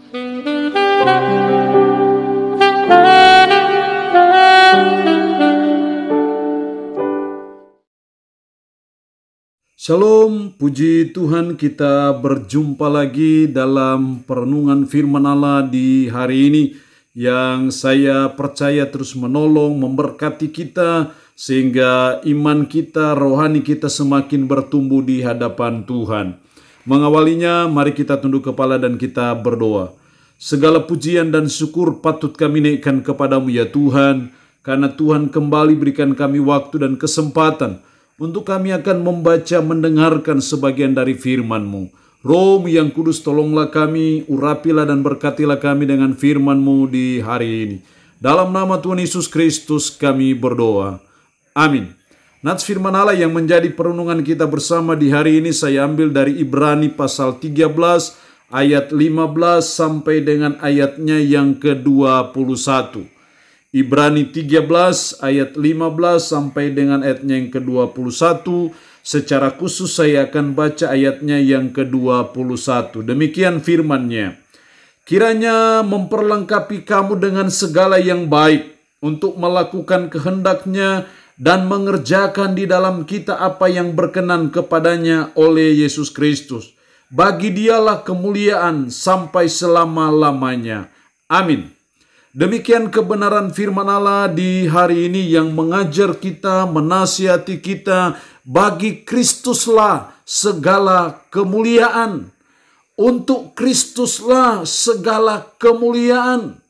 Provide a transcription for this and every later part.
Shalom, puji Tuhan, kita berjumpa lagi dalam perenungan firman Allah di hari ini yang saya percaya terus menolong, memberkati kita sehingga iman kita, rohani kita semakin bertumbuh di hadapan Tuhan. Mengawalinya, mari kita tunduk kepala dan kita berdoa. Segala pujian dan syukur patut kami naikkan kepadamu ya Tuhan, karena Tuhan kembali berikan kami waktu dan kesempatan untuk kami akan membaca, mendengarkan sebagian dari firman-Mu. Roh yang kudus, tolonglah kami, urapilah dan berkatilah kami dengan firman-Mu di hari ini. Dalam nama Tuhan Yesus Kristus kami berdoa. Amin. Nats firman Allah yang menjadi perenungan kita bersama di hari ini saya ambil dari Ibrani pasal 13 ayat 15 sampai dengan ayatnya yang ke-21. Ibrani 13 ayat 15 sampai dengan ayatnya yang ke-21. Secara khusus saya akan baca ayatnya yang ke-21. Demikian firman-Nya. Kiranya memperlengkapi kamu dengan segala yang baik untuk melakukan kehendak-Nya dan mengerjakan di dalam kita apa yang berkenan kepadanya oleh Yesus Kristus. Bagi Dialah kemuliaan sampai selama-lamanya. Amin. Demikian kebenaran firman Allah di hari ini yang mengajar kita, menasihati kita, bagi Kristuslah segala kemuliaan. Untuk Kristuslah segala kemuliaan.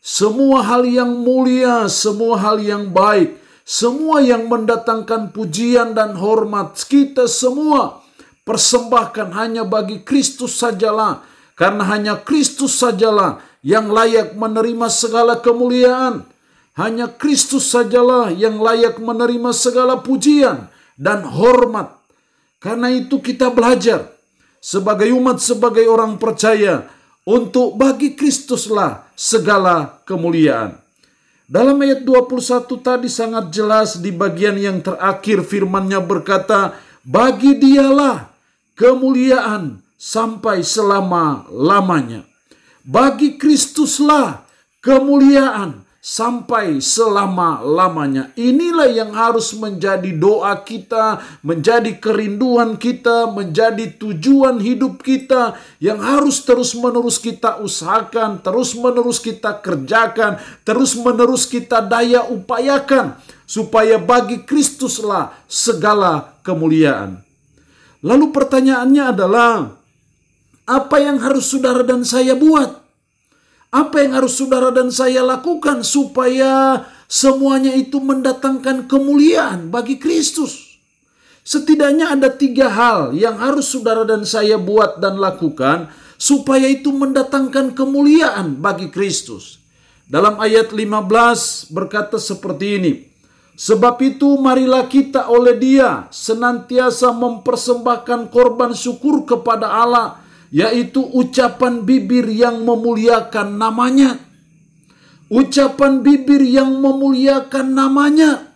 Semua hal yang mulia, semua hal yang baik, semua yang mendatangkan pujian dan hormat, kita semua persembahkan hanya bagi Kristus sajalah. Karena hanya Kristus sajalah yang layak menerima segala kemuliaan. Hanya Kristus sajalah yang layak menerima segala pujian dan hormat. Karena itu kita belajar sebagai umat, sebagai orang percaya, untuk bagi Kristuslah segala kemuliaan. Dalam ayat 21 tadi sangat jelas di bagian yang terakhir firman-Nya berkata, bagi Dialah kemuliaan sampai selama-lamanya. Bagi Kristuslah kemuliaan sampai selama-lamanya. Inilah yang harus menjadi doa kita, menjadi kerinduan kita, menjadi tujuan hidup kita, yang harus terus-menerus kita usahakan, terus-menerus kita kerjakan, terus-menerus kita daya upayakan, supaya bagi Kristuslah segala kemuliaan. Lalu pertanyaannya adalah, apa yang harus saudara dan saya buat? Apa yang harus saudara dan saya lakukan supaya semuanya itu mendatangkan kemuliaan bagi Kristus? Setidaknya ada 3 hal yang harus saudara dan saya buat dan lakukan supaya itu mendatangkan kemuliaan bagi Kristus. Dalam ayat 15 berkata seperti ini. Sebab itu marilah kita oleh Dia senantiasa mempersembahkan korban syukur kepada Allah, yaitu ucapan bibir yang memuliakan namanya. Ucapan bibir yang memuliakan namanya.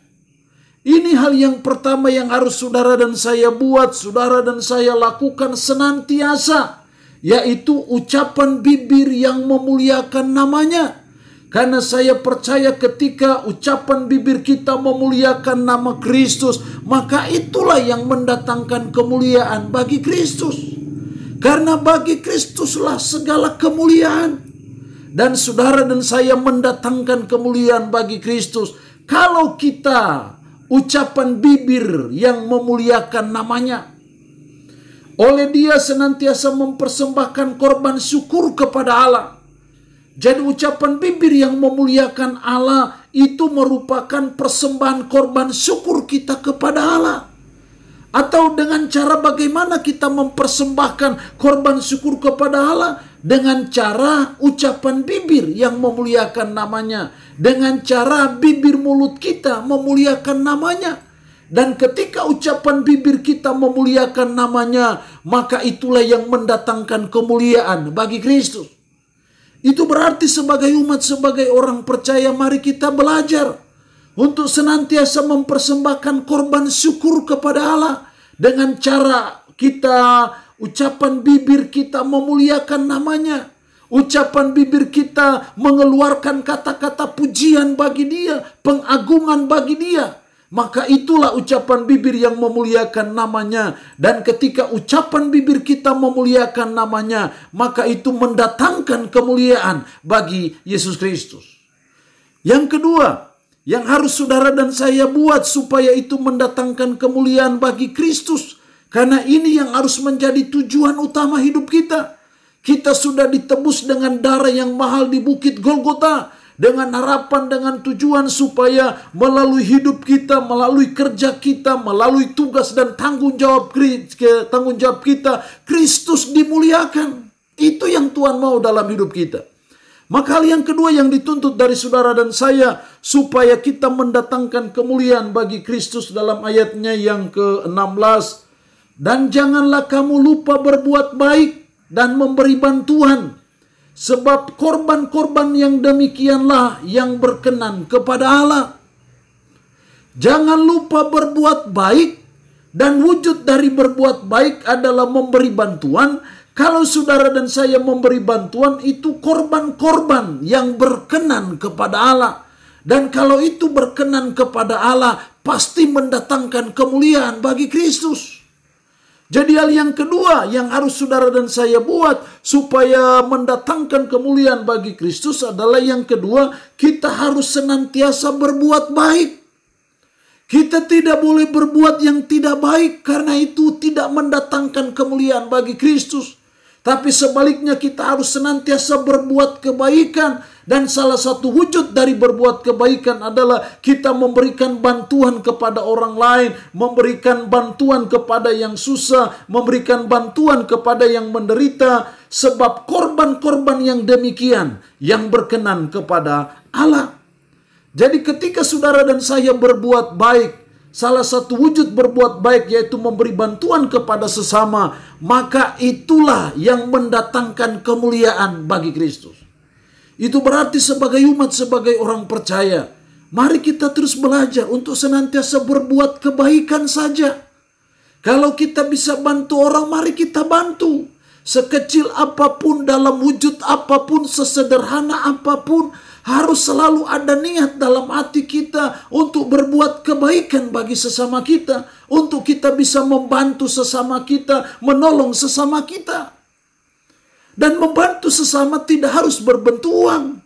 Ini hal yang pertama yang harus saudara dan saya buat, saudara dan saya lakukan senantiasa, yaitu ucapan bibir yang memuliakan namanya. Karena saya percaya ketika ucapan bibir kita memuliakan nama Kristus, maka itulah yang mendatangkan kemuliaan bagi Kristus. Karena bagi Kristuslah segala kemuliaan. Dan saudara dan saya mendatangkan kemuliaan bagi Kristus kalau kita ucapan bibir yang memuliakan namanya. Oleh Dia senantiasa mempersembahkan korban syukur kepada Allah. Jadi ucapan bibir yang memuliakan Allah itu merupakan persembahan korban syukur kita kepada Allah. Atau dengan cara bagaimana kita mempersembahkan korban syukur kepada Allah? Dengan cara ucapan bibir yang memuliakan namanya. Dengan cara bibir mulut kita memuliakan namanya. Dan ketika ucapan bibir kita memuliakan namanya, maka itulah yang mendatangkan kemuliaan bagi Kristus. Itu berarti sebagai umat, sebagai orang percaya, mari kita belajar untuk senantiasa mempersembahkan korban syukur kepada Allah. Dengan cara kita, ucapan bibir kita memuliakan namanya. Ucapan bibir kita mengeluarkan kata-kata pujian bagi Dia, pengagungan bagi Dia. Maka itulah ucapan bibir yang memuliakan namanya. Dan ketika ucapan bibir kita memuliakan namanya, maka itu mendatangkan kemuliaan bagi Yesus Kristus. Yang kedua, yang harus saudara dan saya buat supaya itu mendatangkan kemuliaan bagi Kristus. Karena ini yang harus menjadi tujuan utama hidup kita. Kita sudah ditebus dengan darah yang mahal di Bukit Golgota. Dengan harapan, dengan tujuan supaya melalui hidup kita, melalui kerja kita, melalui tugas dan tanggung jawab kita, Kristus dimuliakan. Itu yang Tuhan mau dalam hidup kita. Maka hal yang kedua yang dituntut dari saudara dan saya, supaya kita mendatangkan kemuliaan bagi Kristus dalam ayatnya yang ke-16. Dan janganlah kamu lupa berbuat baik dan memberi bantuan. Sebab korban-korban yang demikianlah yang berkenan kepada Allah. Jangan lupa berbuat baik, dan wujud dari berbuat baik adalah memberi bantuan. Kalau saudara dan saya memberi bantuan, itu korban-korban yang berkenan kepada Allah. Dan kalau itu berkenan kepada Allah, pasti mendatangkan kemuliaan bagi Kristus. Jadi hal yang kedua yang harus saudara dan saya buat supaya mendatangkan kemuliaan bagi Kristus adalah yang kedua, kita harus senantiasa berbuat baik. Kita tidak boleh berbuat yang tidak baik, karena itu tidak mendatangkan kemuliaan bagi Kristus. Tapi sebaliknya kita harus senantiasa berbuat kebaikan. Dan salah satu wujud dari berbuat kebaikan adalah kita memberikan bantuan kepada orang lain, memberikan bantuan kepada yang susah, memberikan bantuan kepada yang menderita. Sebab korban-korban yang demikian yang berkenan kepada Allah. Jadi ketika saudara dan saya berbuat baik, salah satu wujud berbuat baik yaitu memberi bantuan kepada sesama, maka itulah yang mendatangkan kemuliaan bagi Kristus. Itu berarti sebagai umat, sebagai orang percaya, mari kita terus belajar untuk senantiasa berbuat kebaikan saja. Kalau kita bisa bantu orang, mari kita bantu. Sekecil apapun, dalam wujud apapun, sesederhana apapun, harus selalu ada niat dalam hati kita untuk berbuat kebaikan bagi sesama kita. Untuk kita bisa membantu sesama kita, menolong sesama kita. Dan membantu sesama tidak harus berbentuk uang.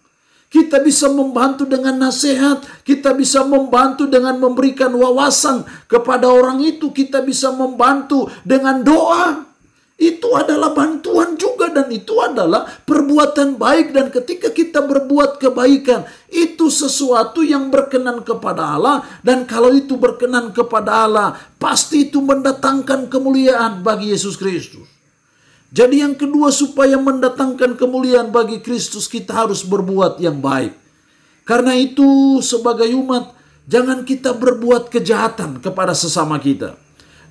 Kita bisa membantu dengan nasihat. Kita bisa membantu dengan memberikan wawasan kepada orang itu. Kita bisa membantu dengan doa. Itu adalah bantuan juga, dan itu adalah perbuatan baik. Dan ketika kita berbuat kebaikan, itu sesuatu yang berkenan kepada Allah. Dan kalau itu berkenan kepada Allah, pasti itu mendatangkan kemuliaan bagi Yesus Kristus. Jadi yang kedua, supaya mendatangkan kemuliaan bagi Kristus, kita harus berbuat yang baik. Karena itu sebagai umat, jangan kita berbuat kejahatan kepada sesama kita.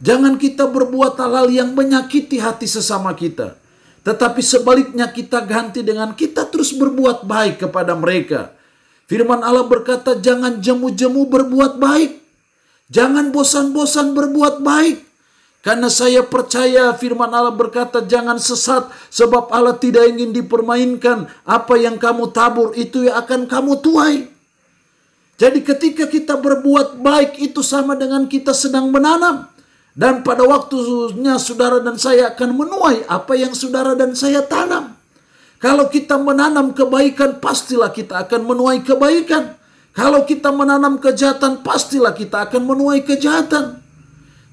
Jangan kita berbuat hal-hal yang menyakiti hati sesama kita. Tetapi sebaliknya kita ganti dengan kita terus berbuat baik kepada mereka. Firman Allah berkata, jangan jemu-jemu berbuat baik. Jangan bosan-bosan berbuat baik. Karena saya percaya firman Allah berkata, jangan sesat, sebab Allah tidak ingin dipermainkan. Apa yang kamu tabur, itu yang akan kamu tuai. Jadi ketika kita berbuat baik, itu sama dengan kita sedang menanam. Dan pada waktunya saudara dan saya akan menuai apa yang saudara dan saya tanam. Kalau kita menanam kebaikan, pastilah kita akan menuai kebaikan. Kalau kita menanam kejahatan, pastilah kita akan menuai kejahatan.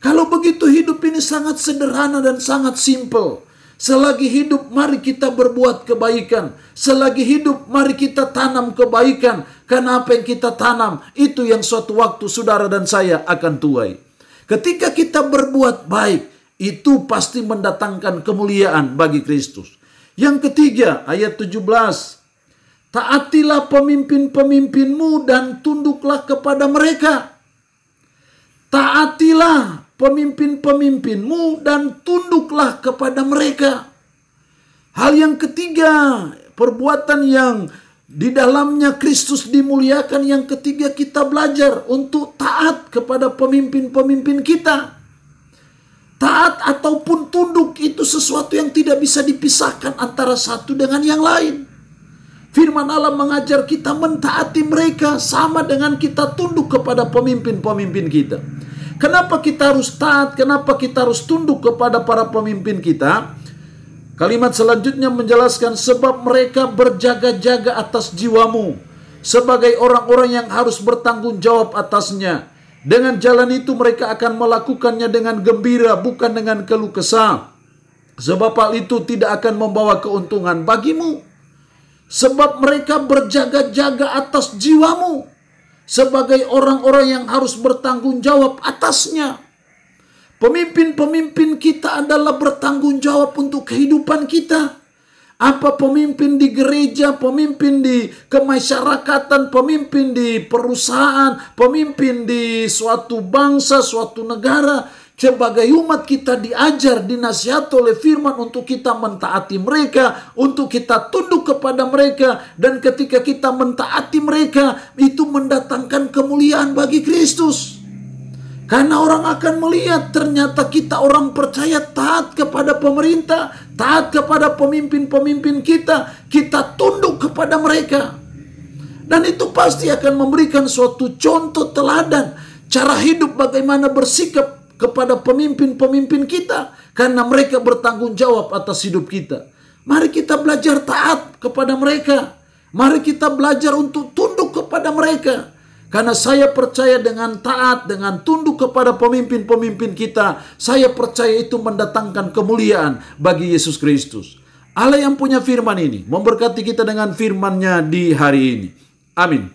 Kalau begitu hidup ini sangat sederhana dan sangat simpel. Selagi hidup, mari kita berbuat kebaikan. Selagi hidup, mari kita tanam kebaikan. Karena apa yang kita tanam, itu yang suatu waktu saudara dan saya akan tuai. Ketika kita berbuat baik, itu pasti mendatangkan kemuliaan bagi Kristus. Yang ketiga, ayat 17. Taatilah pemimpin-pemimpinmu dan tunduklah kepada mereka. Taatilah pemimpin-pemimpinmu dan tunduklah kepada mereka. Hal yang ketiga, perbuatan yang di dalamnya Kristus dimuliakan. Yang ketiga, kita belajar untuk taat kepada pemimpin-pemimpin kita. Taat ataupun tunduk itu sesuatu yang tidak bisa dipisahkan antara satu dengan yang lain. Firman Allah mengajar kita mentaati mereka sama dengan kita tunduk kepada pemimpin-pemimpin kita. Kenapa kita harus taat? Kenapa kita harus tunduk kepada para pemimpin kita? Kalimat selanjutnya menjelaskan sebab mereka berjaga-jaga atas jiwamu sebagai orang-orang yang harus bertanggung jawab atasnya. Dengan jalan itu mereka akan melakukannya dengan gembira, bukan dengan keluh kesah. Sebab hal itu tidak akan membawa keuntungan bagimu. Sebab mereka berjaga-jaga atas jiwamu sebagai orang-orang yang harus bertanggung jawab atasnya. Pemimpin-pemimpin kita adalah bertanggung jawab untuk kehidupan kita. Apa pemimpin di gereja, pemimpin di kemasyarakatan, pemimpin di perusahaan, pemimpin di suatu bangsa, suatu negara. Sebagai umat kita diajar, dinasihat oleh firman untuk kita mentaati mereka, untuk kita tunduk kepada mereka. Dan ketika kita mentaati mereka, itu mendatangkan kemuliaan bagi Kristus. Karena orang akan melihat ternyata kita orang percaya taat kepada pemerintah, taat kepada pemimpin-pemimpin kita, kita tunduk kepada mereka. Dan itu pasti akan memberikan suatu contoh teladan, cara hidup bagaimana bersikap kepada pemimpin-pemimpin kita. Karena mereka bertanggung jawab atas hidup kita. Mari kita belajar taat kepada mereka. Mari kita belajar untuk tunduk kepada mereka. Karena saya percaya dengan taat, dengan tunduk kepada pemimpin-pemimpin kita, saya percaya itu mendatangkan kemuliaan bagi Yesus Kristus. Allah yang punya firman ini, memberkati kita dengan firman-Nya di hari ini. Amin.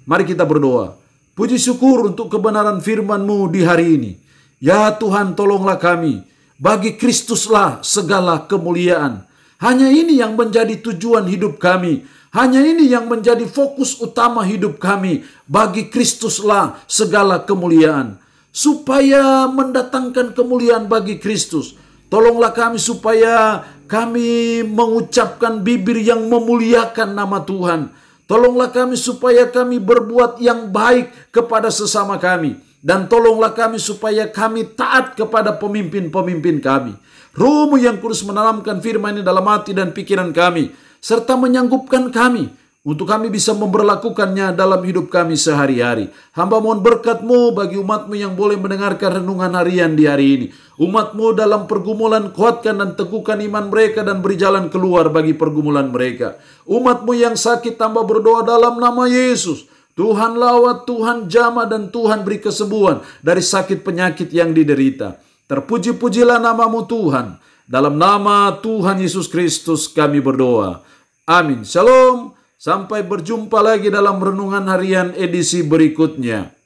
Mari kita berdoa. Puji syukur untuk kebenaran firman-Mu di hari ini. Ya Tuhan, tolonglah kami. Bagi Kristuslah segala kemuliaan. Hanya ini yang menjadi tujuan hidup kami. Hanya ini yang menjadi fokus utama hidup kami. Bagi Kristuslah segala kemuliaan. Supaya mendatangkan kemuliaan bagi Kristus. Tolonglah kami supaya kami mengucapkan bibir yang memuliakan nama Tuhan. Tolonglah kami supaya kami berbuat yang baik kepada sesama kami. Dan tolonglah kami supaya kami taat kepada pemimpin-pemimpin kami. Roh-Mu yang kudus menanamkan firman ini dalam hati dan pikiran kami. Serta menyanggupkan kami untuk kami bisa memberlakukannya dalam hidup kami sehari-hari. Hamba mohon berkat-Mu bagi umat-Mu yang boleh mendengarkan renungan harian di hari ini. Umat-Mu dalam pergumulan kuatkan dan teguhkan iman mereka dan beri jalan keluar bagi pergumulan mereka. Umat-Mu yang sakit tambah berdoa dalam nama Yesus. Tuhan lawat, Tuhan jamah, dan Tuhan beri kesembuhan dari sakit penyakit yang diderita. Terpuji-pujilah nama-Mu Tuhan. Dalam nama Tuhan Yesus Kristus kami berdoa. Amin. Shalom. Sampai berjumpa lagi dalam renungan harian edisi berikutnya.